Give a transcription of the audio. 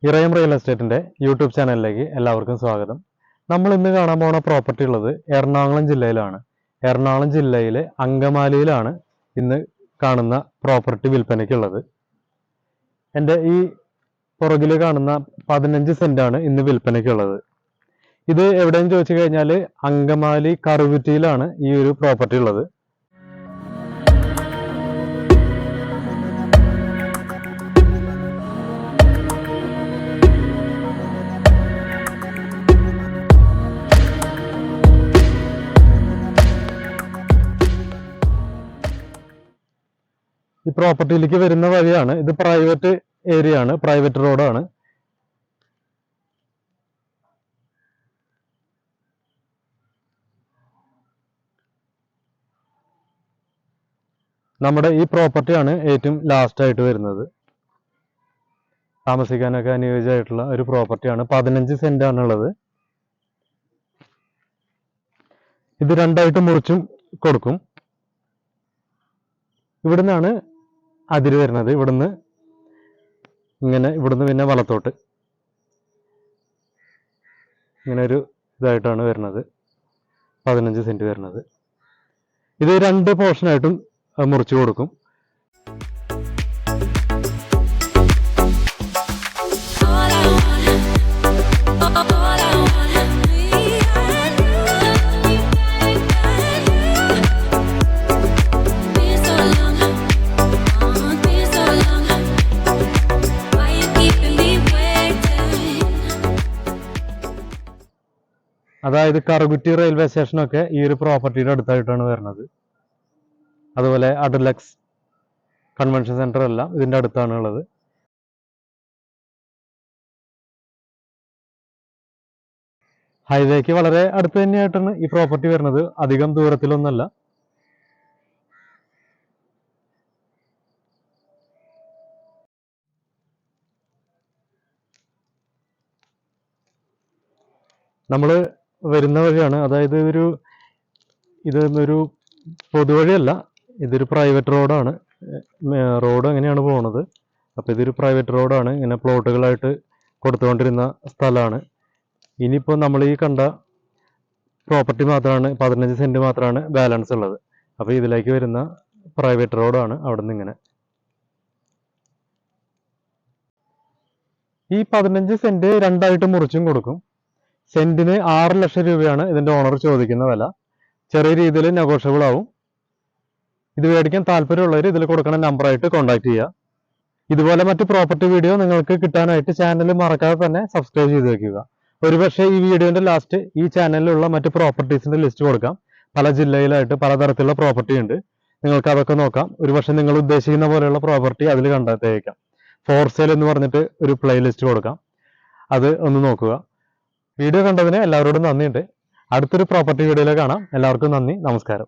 ഇറയം real എസ്റ്റേറ്റിന്റെ YouTube ചാനലിലേക്ക് എല്ലാവർക്കും സ്വാഗതം. നമ്മൾ ഇന്ന് കാണാൻ പോകുന്ന പ്രോപ്പർട്ടി ഉള്ളത് എറണാകുളം ജില്ലയിലാണ്. എറണാകുളം ജില്ലയിലെ അങ്കമാലിയിലാണ് ഇന്ന് കാണുന്ന പ്രോപ്പർട്ടി വിൽപ്പനയ്ക്കുള്ളത്. എൻ്റെ ഈ പുറകിൽ കാണുന്ന 15 സെന്റാണ് ഇന്ന് വിൽപ്പനയ്ക്കുള്ളത്. ഇത് എവിടെയെന്ന് ചോദിച്ചു കഴിഞ്ഞാൽ അങ്കമാലി കറുകുറ്റിയിലാണ് ഈ ഒരു പ്രോപ്പർട്ടി ഉള്ളത്. ഈ പ്രോപ്പർട്ടിയിലേക്ക് വരുന്ന വഴിയാണ്. ഇത് പ്രൈവറ്റ് ഏരിയ ആണ്, പ്രൈവറ്റ് റോഡാണ്. നമ്മുടെ ഈ പ്രോപ്പർട്ടിയാണ് ഏറ്റവും ലാസ്റ്റ് ആയിട്ട് വരുന്നത്. താമസിക്കാനൊക്കെ അനുയോജ്യമായിട്ടുള്ള ഒരു പ്രോപ്പർട്ടിയാണ്. 15 സെന്റ് ആണുള്ളത്. ഇത് രണ്ടായിട്ട് മുറിച്ചും കൊടുക്കും. ഇവിടുന്നാണ് അതിര് വരുന്നത്. ഇവിടുന്ന് പിന്നെ വലത്തോട്ട് ഇങ്ങനെ ഒരു ഇതായിട്ടാണ് വരുന്നത്. 15 സെന്റ് വരുന്നത്. ഇത് 2 പോർഷനായിട്ടും മുറിച്ചു കൊടുക്കും. അതായത് കറുകുറ്റി റെയിൽവേ സ്റ്റേഷനൊക്കെ ഈ ഒരു പ്രോപ്പർട്ടിയുടെ അടുത്തായിട്ടാണ് വരുന്നത്. അതുപോലെ അഡലക്സ് കൺവെൻഷൻ സെന്റർ എല്ലാം ഇതിൻ്റെ അടുത്താണ് ഉള്ളത്. ഹൈവേക്ക് വളരെ അടുത്ത് തന്നെയായിട്ടാണ് ഈ പ്രോപ്പർട്ടി വരുന്നത്. അധികം ദൂരത്തിലൊന്നല്ല. നമ്മൾ വരുന്ന വഴിയാണ്. അതായത് ഇതൊരു പൊതുവഴിയല്ല, ഇതൊരു പ്രൈവറ്റ് റോഡാണ്. റോഡ് എങ്ങനെയാണ് പോകുന്നത്. അപ്പോൾ ഇതൊരു പ്രൈവറ്റ് റോഡാണ്. ഇങ്ങനെ പ്ലോട്ടുകളായിട്ട് കൊടുത്തുകൊണ്ടിരുന്ന സ്ഥലമാണ്. ഇനിയിപ്പോൾ നമ്മൾ ഈ കണ്ട പ്രോപ്പർട്ടി മാത്രമാണ്, 15 സെന്റ് മാത്രമാണ് ബാലൻസ് ഉള്ളത്. അപ്പോൾ ഇതിലേക്ക് വരുന്ന പ്രൈവറ്റ് റോഡാണ്. അവിടെ നിന്ന് ഇങ്ങനെ ഈ 15 സെന്റ് രണ്ടായിട്ട് മുറിച്ചും കൊടുക്കും. സെന്റിന് 6 ലക്ഷം രൂപയാണ് ഇതിന്റെ ഓണർ ചോദിക്കുന്ന വില. ചെറിയ രീതിയിൽ നെഗോഷ്യബിൾ ആവും. ഇത് മേടിക്കാൻ താല്പര്യമുള്ളവർ ഇതിൽ കൊടുക്കുന്ന നമ്പറായിട്ട് കോൺടാക്ട് ചെയ്യുക. ഇതുപോലെ മറ്റ് പ്രോപ്പർട്ടി വീഡിയോ നിങ്ങൾക്ക് കിട്ടാനായിട്ട് ചാനൽ മറക്കാതെ തന്നെ സബ്സ്ക്രൈബ് ചെയ്ത് വെക്കുക. ഒരുപക്ഷെ ഈ വീഡിയോന്റെ ലാസ്റ്റ് ഈ ചാനലിലുള്ള മറ്റ് പ്രോപ്പർട്ടീസിന്റെ ലിസ്റ്റ് കൊടുക്കാം. പല ജില്ലയിലായിട്ട് പലതരത്തിലുള്ള പ്രോപ്പർട്ടി ഉണ്ട്. നിങ്ങൾക്ക് അതൊക്കെ നോക്കാം. ഒരുപക്ഷെ നിങ്ങൾ ഉദ്ദേശിക്കുന്ന പോലെയുള്ള പ്രോപ്പർട്ടി അതിൽ കണ്ടെത്തിയേക്കാം. ഫോർ സെയിൽ എന്ന് പറഞ്ഞിട്ട് ഒരു പ്ലേലിസ്റ്റ് കൊടുക്കാം. അത് ഒന്ന് നോക്കുക. വീഡിയോ കണ്ടതിന് എല്ലാവരോടും നന്ദിയുണ്ട്. അടുത്തൊരു പ്രോപ്പർട്ടി വീഡിയോയിൽ കാണാം. എല്ലാവർക്കും നന്ദി, നമസ്കാരം.